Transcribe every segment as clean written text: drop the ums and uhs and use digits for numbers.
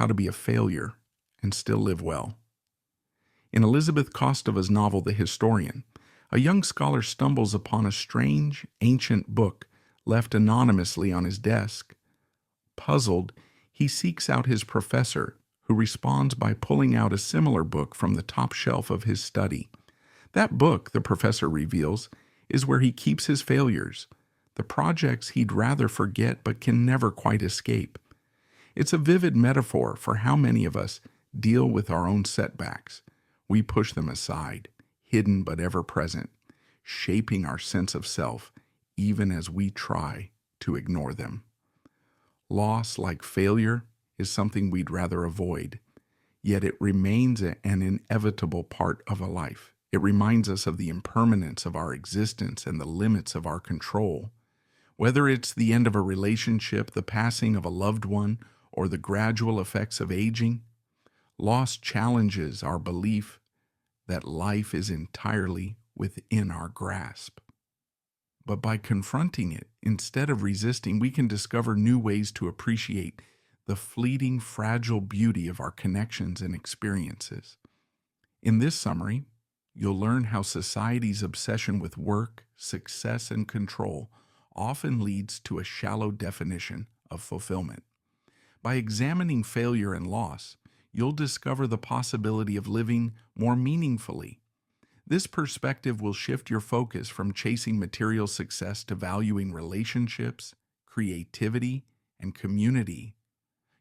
how to be a failure and still live well. In Elizabeth Kostova's novel The Historian, a young scholar stumbles upon a strange, ancient book left anonymously on his desk. Puzzled, he seeks out his professor, who responds by pulling out a similar book from the top shelf of his study. That book, the professor reveals, is where he keeps his failures, the projects he'd rather forget but can never quite escape. It's a vivid metaphor for how many of us deal with our own setbacks. We push them aside, hidden but ever present, shaping our sense of self even as we try to ignore them. Loss, like failure, is something we'd rather avoid, yet it remains an inevitable part of a life. It reminds us of the impermanence of our existence and the limits of our control. Whether it's the end of a relationship, the passing of a loved one, or the gradual effects of aging, loss challenges our belief that life is entirely within our grasp. But by confronting it, instead of resisting, we can discover new ways to appreciate the fleeting, fragile beauty of our connections and experiences. In this summary, you'll learn how society's obsession with work, success, and control often leads to a shallow definition of fulfillment. By examining failure and loss, you'll discover the possibility of living more meaningfully. This perspective will shift your focus from chasing material success to valuing relationships, creativity, and community.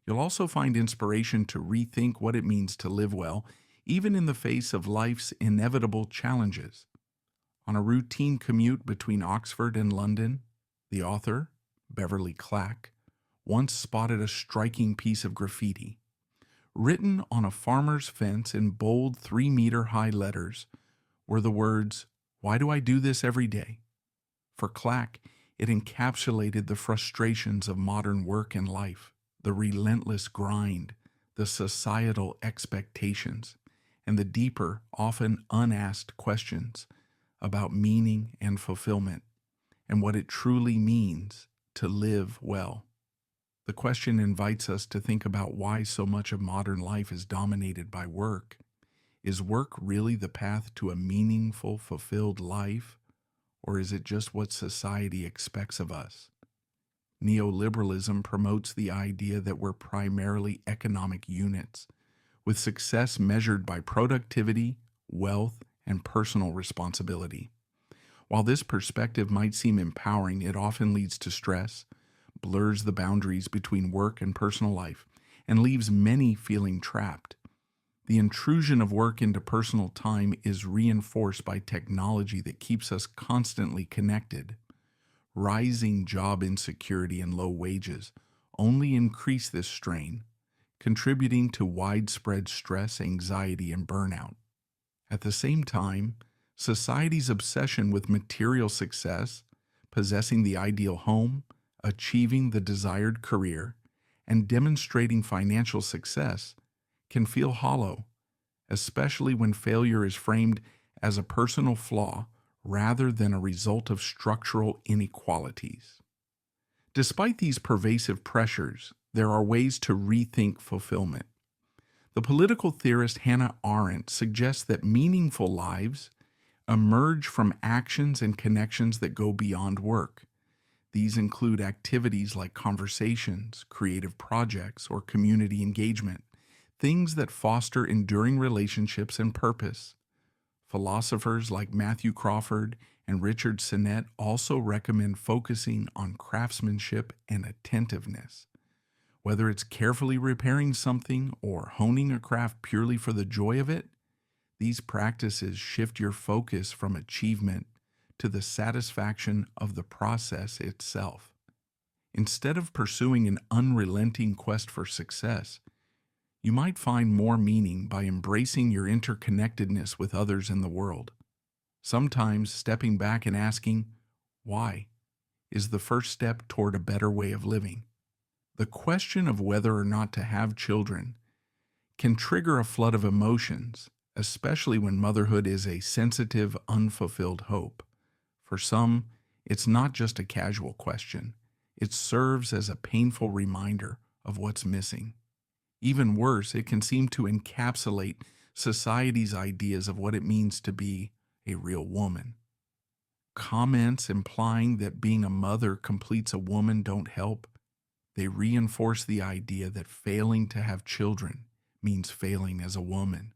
You'll also find inspiration to rethink what it means to live well, even in the face of life's inevitable challenges. On a routine commute between Oxford and London, the author, Beverly Clack, once spotted a striking piece of graffiti. Written on a farmer's fence in bold 3-meter-high letters were the words, "Why do I do this every day?" For Clack, it encapsulated the frustrations of modern work and life, the relentless grind, the societal expectations, and the deeper, often unasked questions about meaning and fulfillment, and what it truly means to live well. The question invites us to think about why so much of modern life is dominated by work. Is work really the path to a meaningful, fulfilled life, or is it just what society expects of us? Neoliberalism promotes the idea that we're primarily economic units, with success measured by productivity, wealth, and personal responsibility. While this perspective might seem empowering, it often leads to stress, blurs the boundaries between work and personal life, and leaves many feeling trapped. The intrusion of work into personal time is reinforced by technology that keeps us constantly connected. Rising job insecurity and low wages only increase this strain, contributing to widespread stress, anxiety, and burnout. At the same time, society's obsession with material success, possessing the ideal home, achieving the desired career, and demonstrating financial success can feel hollow, especially when failure is framed as a personal flaw rather than a result of structural inequalities. Despite these pervasive pressures, there are ways to rethink fulfillment. The political theorist Hannah Arendt suggests that meaningful lives emerge from actions and connections that go beyond work. These include activities like conversations, creative projects, or community engagement, things that foster enduring relationships and purpose. Philosophers like Matthew Crawford and Richard Sennett also recommend focusing on craftsmanship and attentiveness. Whether it's carefully repairing something or honing a craft purely for the joy of it, these practices shift your focus from achievement to the satisfaction of the process itself. Instead of pursuing an unrelenting quest for success, you might find more meaning by embracing your interconnectedness with others in the world. Sometimes stepping back and asking, why, is the first step toward a better way of living. The question of whether or not to have children can trigger a flood of emotions, especially when motherhood is a sensitive, unfulfilled hope. For some, it's not just a casual question. It serves as a painful reminder of what's missing. Even worse, it can seem to encapsulate society's ideas of what it means to be a real woman. Comments implying that being a mother completes a woman don't help. They reinforce the idea that failing to have children means failing as a woman.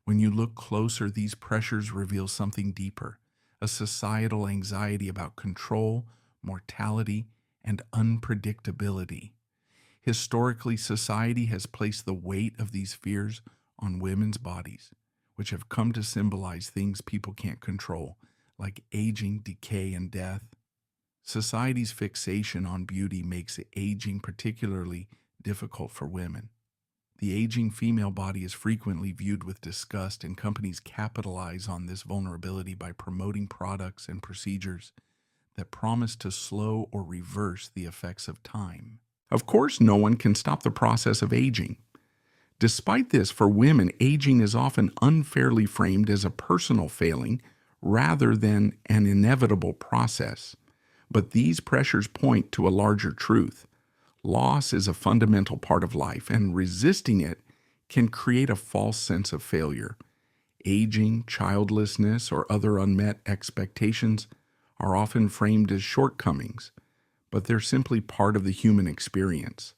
When you look closer, these pressures reveal something deeper, a societal anxiety about control, mortality, and unpredictability. Historically, society has placed the weight of these fears on women's bodies, which have come to symbolize things people can't control, like aging, decay, and death. Society's fixation on beauty makes aging particularly difficult for women. The aging female body is frequently viewed with disgust, and companies capitalize on this vulnerability by promoting products and procedures that promise to slow or reverse the effects of time. Of course, no one can stop the process of aging. Despite this, for women, aging is often unfairly framed as a personal failing rather than an inevitable process. But these pressures point to a larger truth. Loss is a fundamental part of life, and resisting it can create a false sense of failure. Aging, childlessness, or other unmet expectations are often framed as shortcomings, but they're simply part of the human experience.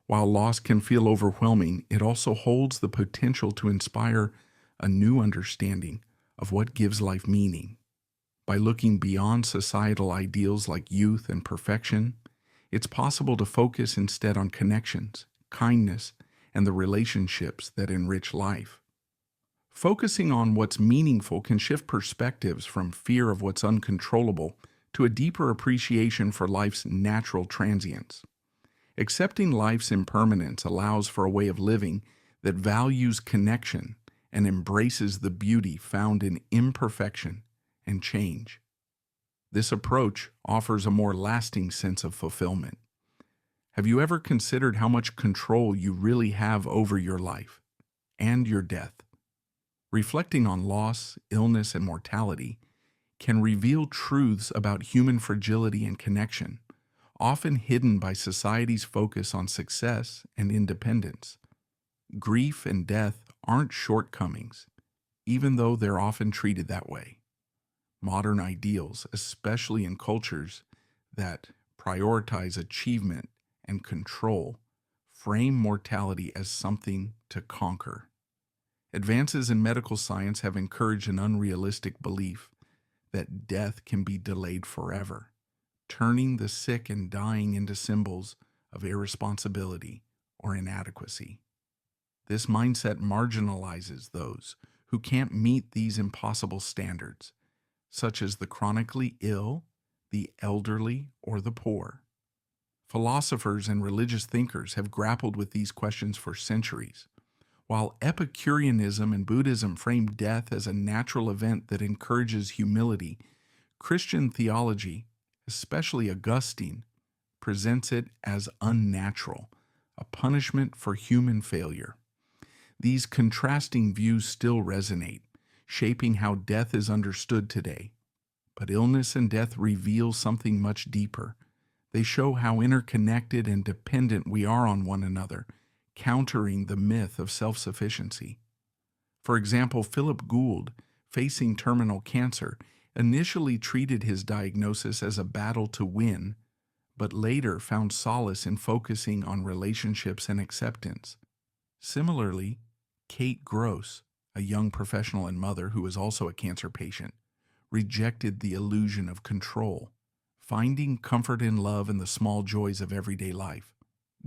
While loss can feel overwhelming, it also holds the potential to inspire a new understanding of what gives life meaning. By looking beyond societal ideals like youth and perfection, it's possible to focus instead on connections, kindness, and the relationships that enrich life. Focusing on what's meaningful can shift perspectives from fear of what's uncontrollable to a deeper appreciation for life's natural transience. Accepting life's impermanence allows for a way of living that values connection and embraces the beauty found in imperfection and change. This approach offers a more lasting sense of fulfillment. Have you ever considered how much control you really have over your life and your death? Reflecting on loss, illness, and mortality can reveal truths about human fragility and connection, often hidden by society's focus on success and independence. Grief and death aren't shortcomings, even though they're often treated that way. Modern ideals, especially in cultures that prioritize achievement and control, frame mortality as something to conquer. Advances in medical science have encouraged an unrealistic belief that death can be delayed forever, turning the sick and dying into symbols of irresponsibility or inadequacy. This mindset marginalizes those who can't meet these impossible standards, such as the chronically ill, the elderly, or the poor. Philosophers and religious thinkers have grappled with these questions for centuries. While Epicureanism and Buddhism frame death as a natural event that encourages humility, Christian theology, especially Augustine, presents it as unnatural, a punishment for human failure. These contrasting views still resonate, shaping how death is understood today. But illness and death reveal something much deeper. They show how interconnected and dependent we are on one another, countering the myth of self-sufficiency. For example, Philip Gould, facing terminal cancer, initially treated his diagnosis as a battle to win, but later found solace in focusing on relationships and acceptance. Similarly, Kate Gross, a young professional and mother who was also a cancer patient, rejected the illusion of control, finding comfort in love and the small joys of everyday life.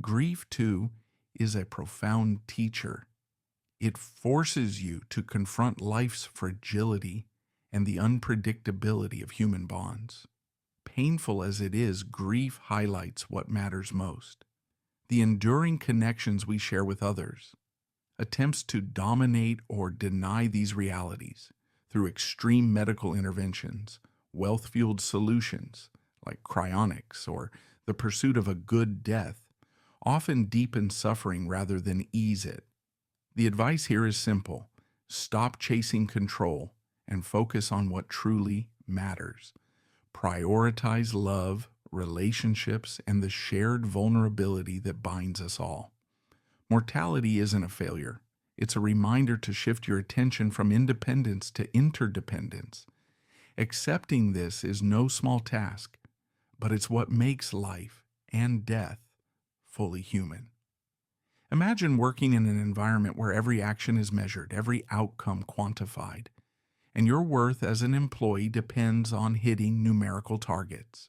Grief, too, is a profound teacher. It forces you to confront life's fragility and the unpredictability of human bonds. Painful as it is, grief highlights what matters most: the enduring connections we share with others. Attempts to dominate or deny these realities through extreme medical interventions, wealth-fueled solutions like cryonics, or the pursuit of a good death often deepen suffering rather than ease it. The advice here is simple: stop chasing control and focus on what truly matters. Prioritize love, relationships, and the shared vulnerability that binds us all. Mortality isn't a failure. It's a reminder to shift your attention from independence to interdependence. Accepting this is no small task, but it's what makes life and death fully human. Imagine working in an environment where every action is measured, every outcome quantified, and your worth as an employee depends on hitting numerical targets.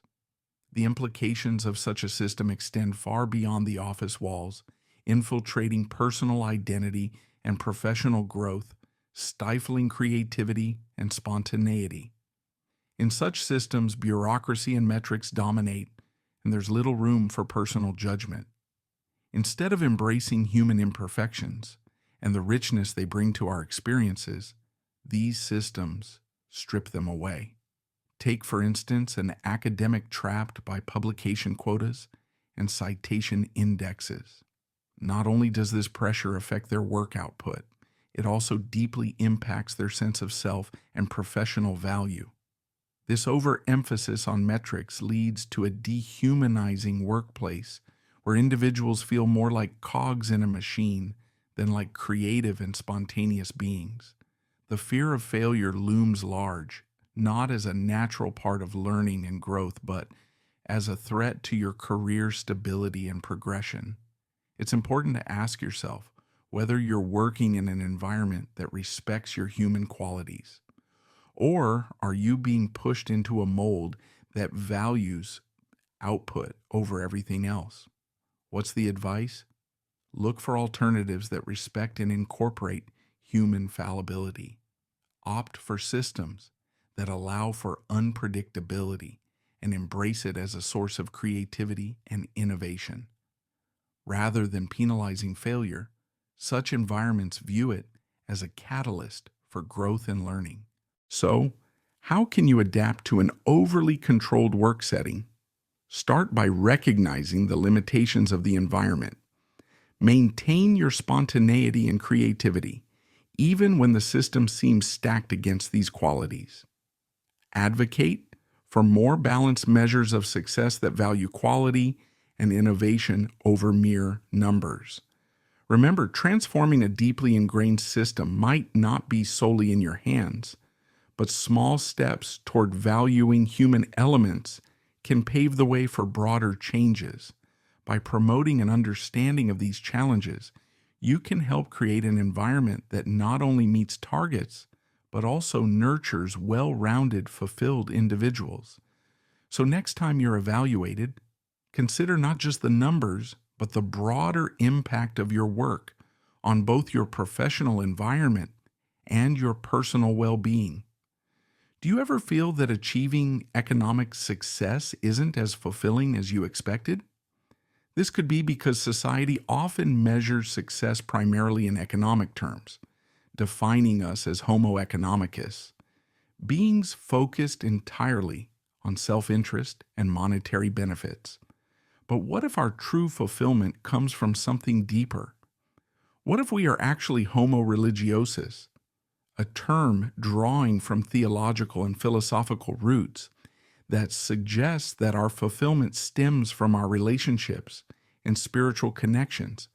The implications of such a system extend far beyond the office walls, infiltrating personal identity and professional growth, stifling creativity and spontaneity. In such systems, bureaucracy and metrics dominate, and there's little room for personal judgment. Instead of embracing human imperfections and the richness they bring to our experiences, these systems strip them away. Take, for instance, an academic trapped by publication quotas and citation indexes. Not only does this pressure affect their work output, it also deeply impacts their sense of self and professional value. This overemphasis on metrics leads to a dehumanizing workplace where individuals feel more like cogs in a machine than like creative and spontaneous beings. The fear of failure looms large, not as a natural part of learning and growth, but as a threat to your career stability and progression. It's important to ask yourself whether you're working in an environment that respects your human qualities. Or are you being pushed into a mold that values output over everything else? What's the advice? Look for alternatives that respect and incorporate human fallibility. Opt for systems that allow for unpredictability and embrace it as a source of creativity and innovation. Rather than penalizing failure, such environments view it as a catalyst for growth and learning. So, how can you adapt to an overly controlled work setting? Start by recognizing the limitations of the environment. Maintain your spontaneity and creativity, even when the system seems stacked against these qualities. Advocate for more balanced measures of success that value quality and innovation over mere numbers. Remember, transforming a deeply ingrained system might not be solely in your hands, but small steps toward valuing human elements can pave the way for broader changes. By promoting an understanding of these challenges, you can help create an environment that not only meets targets, but also nurtures well-rounded, fulfilled individuals. So next time you're evaluated, consider not just the numbers, but the broader impact of your work on both your professional environment and your personal well-being. Do you ever feel that achieving economic success isn't as fulfilling as you expected? This could be because society often measures success primarily in economic terms, defining us as Homo economicus, beings focused entirely on self-interest and monetary benefits. But what if our true fulfillment comes from something deeper? What if we are actually Homo religiosus, a term drawing from theological and philosophical roots that suggests that our fulfillment stems from our relationships and spiritual connections,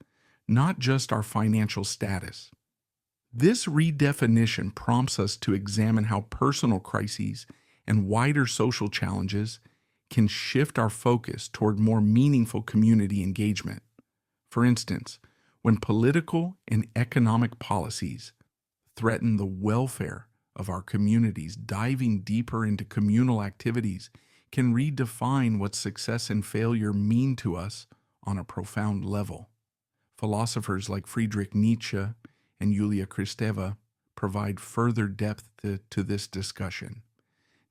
not just our financial status? This redefinition prompts us to examine how personal crises and wider social challenges can shift our focus toward more meaningful community engagement. For instance, when political and economic policies threaten the welfare of our communities, diving deeper into communal activities can redefine what success and failure mean to us on a profound level. Philosophers like Friedrich Nietzsche and Julia Kristeva provide further depth to this discussion.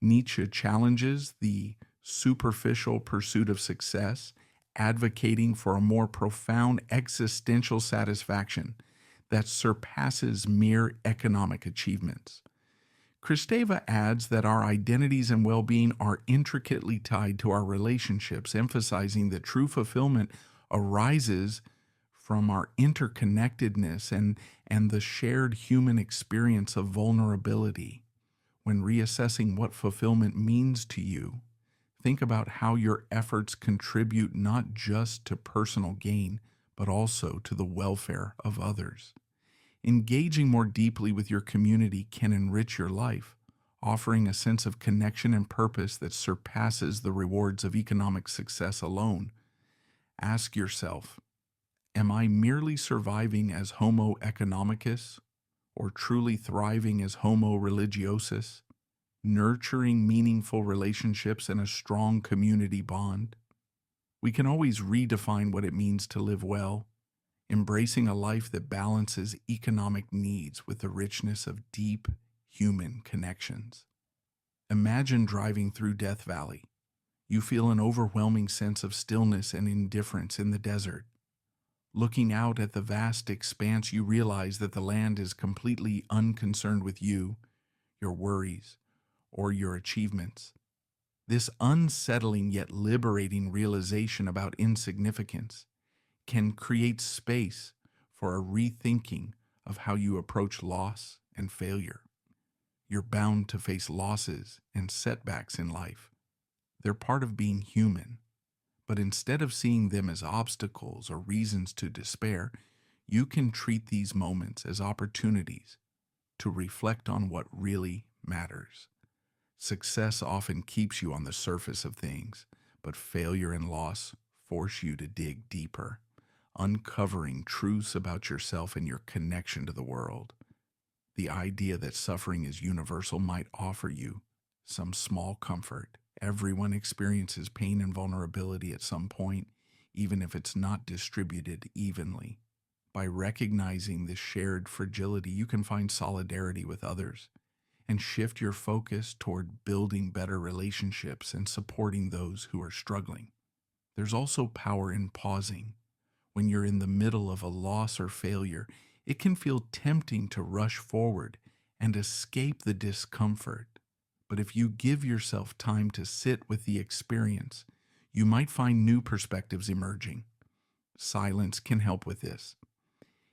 Nietzsche challenges the superficial pursuit of success, advocating for a more profound existential satisfaction that surpasses mere economic achievements. Kristeva adds that our identities and well-being are intricately tied to our relationships, emphasizing that true fulfillment arises from our interconnectedness and the shared human experience of vulnerability. When reassessing what fulfillment means to you, think about how your efforts contribute not just to personal gain, but also to the welfare of others. Engaging more deeply with your community can enrich your life, offering a sense of connection and purpose that surpasses the rewards of economic success alone. Ask yourself, am I merely surviving as Homo economicus, or truly thriving as Homo religiosus, nurturing meaningful relationships and a strong community bond? We can always redefine what it means to live well, embracing a life that balances economic needs with the richness of deep human connections. Imagine driving through Death Valley. You feel an overwhelming sense of stillness and indifference in the desert. Looking out at the vast expanse, you realize that the land is completely unconcerned with you, your worries, or your achievements. This unsettling yet liberating realization about insignificance can create space for a rethinking of how you approach loss and failure. You're bound to face losses and setbacks in life. They're part of being human. But instead of seeing them as obstacles or reasons to despair, you can treat these moments as opportunities to reflect on what really matters. Success often keeps you on the surface of things, but failure and loss force you to dig deeper, uncovering truths about yourself and your connection to the world. The idea that suffering is universal might offer you some small comfort. Everyone experiences pain and vulnerability at some point, even if it's not distributed evenly. By recognizing this shared fragility, you can find solidarity with others and shift your focus toward building better relationships and supporting those who are struggling. There's also power in pausing. When you're in the middle of a loss or failure, it can feel tempting to rush forward and escape the discomfort. But if you give yourself time to sit with the experience, you might find new perspectives emerging. Silence can help with this.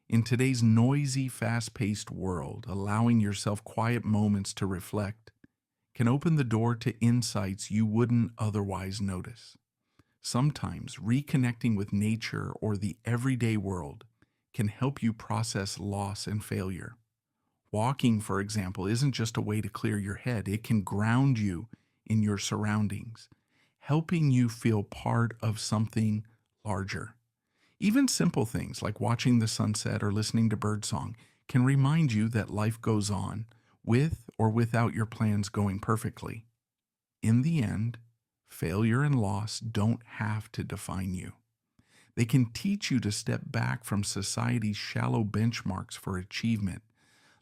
In today's noisy, fast-paced world, allowing yourself quiet moments to reflect can open the door to insights you wouldn't otherwise notice. Sometimes reconnecting with nature or the everyday world can help you process loss and failure. Walking, for example, isn't just a way to clear your head. It can ground you in your surroundings, helping you feel part of something larger. Even simple things like watching the sunset or listening to birdsong can remind you that life goes on, with or without your plans going perfectly. In the end, failure and loss don't have to define you. They can teach you to step back from society's shallow benchmarks for achievement,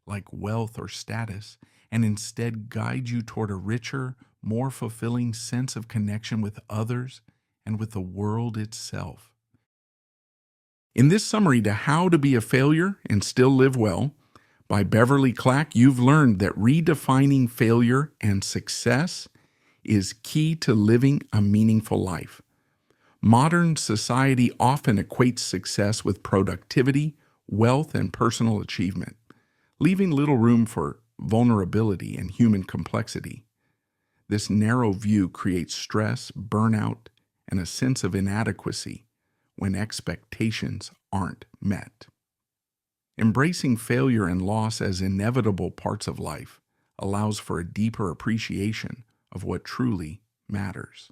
like wealth or status, and instead guide you toward a richer, more fulfilling sense of connection with others and with the world itself. In this summary to How to Be a Failure and Still Live Well by Beverly Clack, you've learned that redefining failure and success is key to living a meaningful life. Modern society often equates success with productivity, wealth, and personal achievement, leaving little room for vulnerability and human complexity. This narrow view creates stress, burnout, and a sense of inadequacy when expectations aren't met. Embracing failure and loss as inevitable parts of life allows for a deeper appreciation of what truly matters.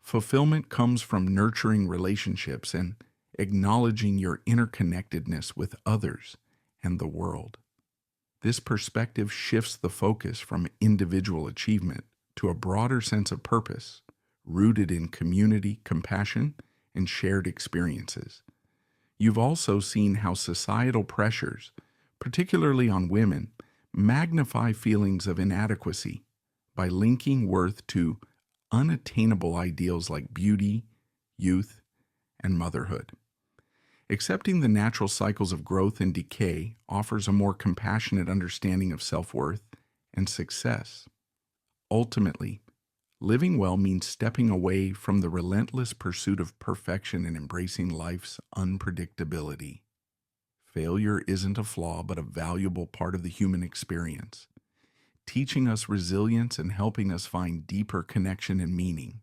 Fulfillment comes from nurturing relationships and acknowledging your interconnectedness with others and the world. This perspective shifts the focus from individual achievement to a broader sense of purpose, rooted in community, compassion, and shared experiences. You've also seen how societal pressures, particularly on women, magnify feelings of inadequacy by linking worth to unattainable ideals like beauty, youth, and motherhood. Accepting the natural cycles of growth and decay offers a more compassionate understanding of self-worth and success. Ultimately, living well means stepping away from the relentless pursuit of perfection and embracing life's unpredictability. Failure isn't a flaw, but a valuable part of the human experience, teaching us resilience and helping us find deeper connection and meaning.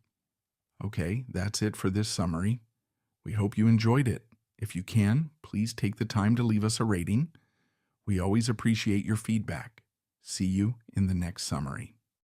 Okay, that's it for this summary. We hope you enjoyed it. If you can, please take the time to leave us a rating. We always appreciate your feedback. See you in the next summary.